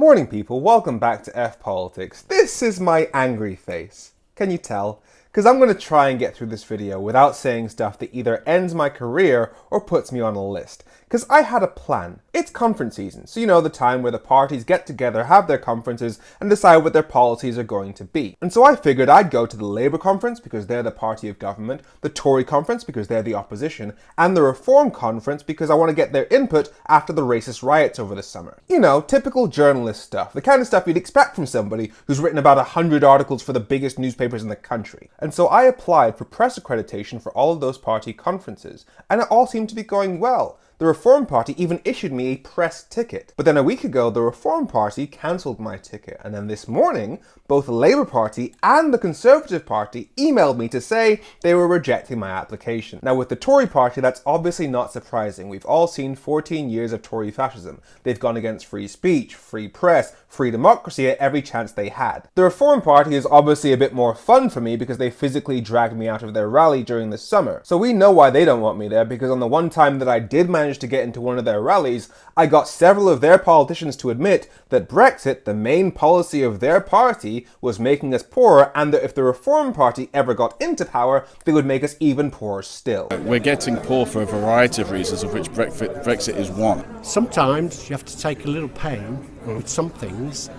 Morning people, welcome back to F Politics. This is my angry face. Can you tell? Because I'm going to try and get through this video without saying stuff that either ends my career or puts me on a list. Because I had a plan. It's conference season, so you know the time where the parties get together, have their conferences, and decide what their policies are going to be. And so I figured I'd go to the Labour conference because they're the party of government, the Tory conference because they're the opposition, and the Reform conference because I want to get their input after the racist riots over the summer. You know, typical journalist stuff, the kind of stuff you'd expect from somebody who's written about 100 articles for the biggest newspapers in the country. And so I applied for press accreditation for all of those party conferences, and it all seemed to be going well. The Reform Party even issued me a press ticket. But then a week ago, the Reform Party cancelled my ticket. And then this morning, both the Labour Party and the Conservative Party emailed me to say they were rejecting my application. Now with the Tory Party, that's obviously not surprising. We've all seen 14 years of Tory fascism. They've gone against free speech, free press, free democracy at every chance they had. The Reform Party is obviously a bit more fun for me because they physically dragged me out of their rally during the summer. So we know why they don't want me there, because on the one time that I did manage to get into one of their rallies, I got several of their politicians to admit that Brexit, the main policy of their party, was making us poorer, and that if the Reform Party ever got into power, they would make us even poorer still. We're getting poor for a variety of reasons, of which Brexit is one. Sometimes you have to take a little pain with some things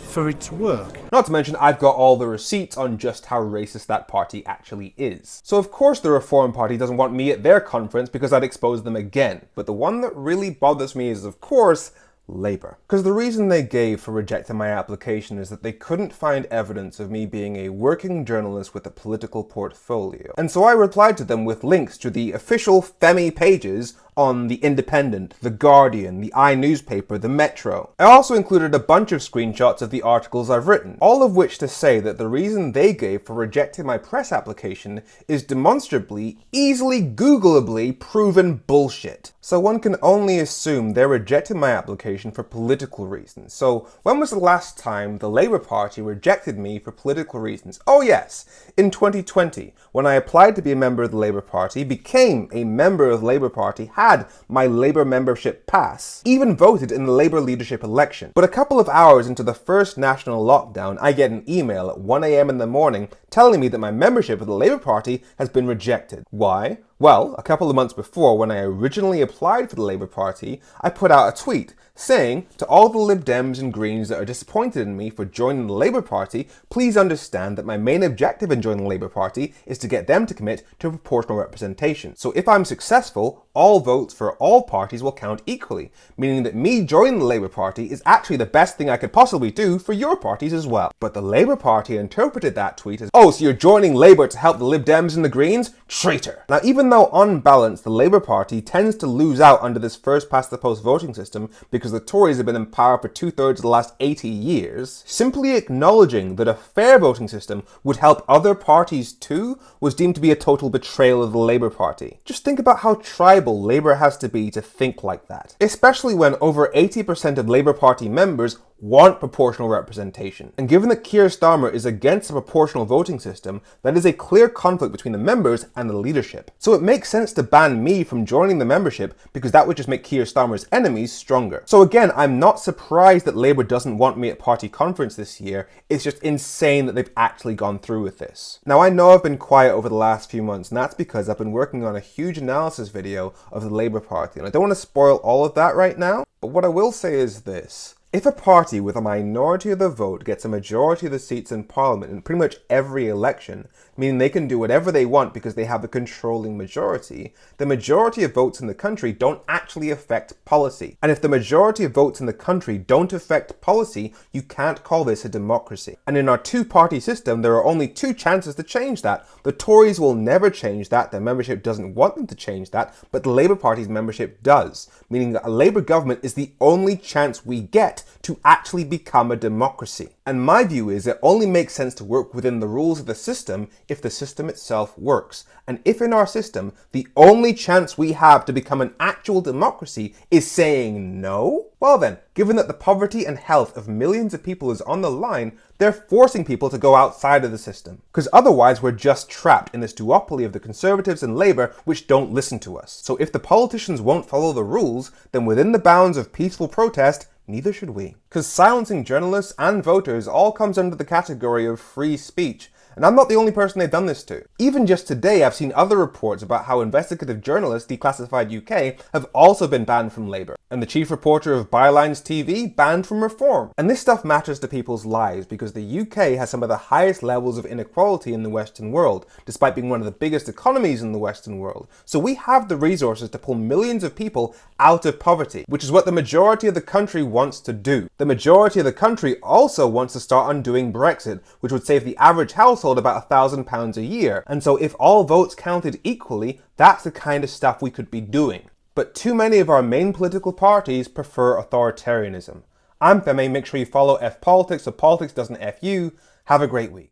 for it to work. Not to mention, I've got all the receipts on just how racist that party actually is. So of course the Reform Party doesn't want me at their conference because I'd expose them again. But the one that really bothers me is, of course, Labour. Because the reason they gave for rejecting my application is that they couldn't find evidence of me being a working journalist with a political portfolio. And so I replied to them with links to the official Femi pages on The Independent, The Guardian, the iNewspaper, The Metro. I also included a bunch of screenshots of the articles I've written, all of which to say that the reason they gave for rejecting my press application is demonstrably, easily Googleably proven bullshit. So one can only assume they're rejecting my application for political reasons. So when was the last time the Labour Party rejected me for political reasons? Oh yes, in 2020, when I applied to be a member of the Labour Party, became a member of the Labour Party, had my Labour membership pass, even voted in the Labour leadership election. But a couple of hours into the first national lockdown, I get an email at 1 AM in the morning telling me that my membership of the Labour Party has been rejected. Why? Well, a couple of months before, when I originally applied for the Labour Party, I put out a tweet saying to all the Lib Dems and Greens that are disappointed in me for joining the Labour Party, please understand that my main objective in joining the Labour Party is to get them to commit to proportional representation. So if I'm successful, all votes for all parties will count equally, meaning that me joining the Labour Party is actually the best thing I could possibly do for your parties as well. But the Labour Party interpreted that tweet as, oh, so you're joining Labour to help the Lib Dems and the Greens? Traitor. Now, even though on balance the Labour Party tends to lose out under this first past the post voting system because the Tories have been in power for 2/3 of the last 80 years, simply acknowledging that a fair voting system would help other parties too was deemed to be a total betrayal of the Labour Party. Just think about how tribal Labour has to be to think like that, especially when over 80% of Labour Party members want proportional representation. And given that Keir Starmer is against a proportional voting system, that is a clear conflict between the members and the leadership. So it makes sense to ban me from joining the membership because that would just make Keir Starmer's enemies stronger. So again, I'm not surprised that Labour doesn't want me at party conference this year. It's just insane that they've actually gone through with this. Now I know I've been quiet over the last few months, and that's because I've been working on a huge analysis video of the Labour Party, and I don't want to spoil all of that right now, but what I will say is this. If a party with a minority of the vote gets a majority of the seats in Parliament in pretty much every election, meaning they can do whatever they want because they have a controlling majority, the majority of votes in the country don't actually affect policy. And if the majority of votes in the country don't affect policy, you can't call this a democracy. And in our two-party system, there are only two chances to change that. The Tories will never change that, their membership doesn't want them to change that, but the Labour Party's membership does, meaning that a Labour government is the only chance we get to actually become a democracy. And my view is it only makes sense to work within the rules of the system if the system itself works. And if in our system, the only chance we have to become an actual democracy is saying no, well then, given that the poverty and health of millions of people is on the line, they're forcing people to go outside of the system. Because otherwise we're just trapped in this duopoly of the Conservatives and Labour which don't listen to us. So if the politicians won't follow the rules, then within the bounds of peaceful protest, neither should we. Because silencing journalists and voters all comes under the category of free speech, and I'm not the only person they've done this to. Even just today, I've seen other reports about how investigative journalists, Declassified UK, have also been banned from Labour, and the chief reporter of Bylines TV banned from Reform. And this stuff matters to people's lives because the UK has some of the highest levels of inequality in the Western world, despite being one of the biggest economies in the Western world. So we have the resources to pull millions of people out of poverty, which is what the majority of the country wants to do. The majority of the country also wants to start undoing Brexit, which would save the average household about £1,000 a year. And so if all votes counted equally, that's the kind of stuff we could be doing. But too many of our main political parties prefer authoritarianism. I'm Femi, make sure you follow F Politics so politics doesn't F you. Have a great week.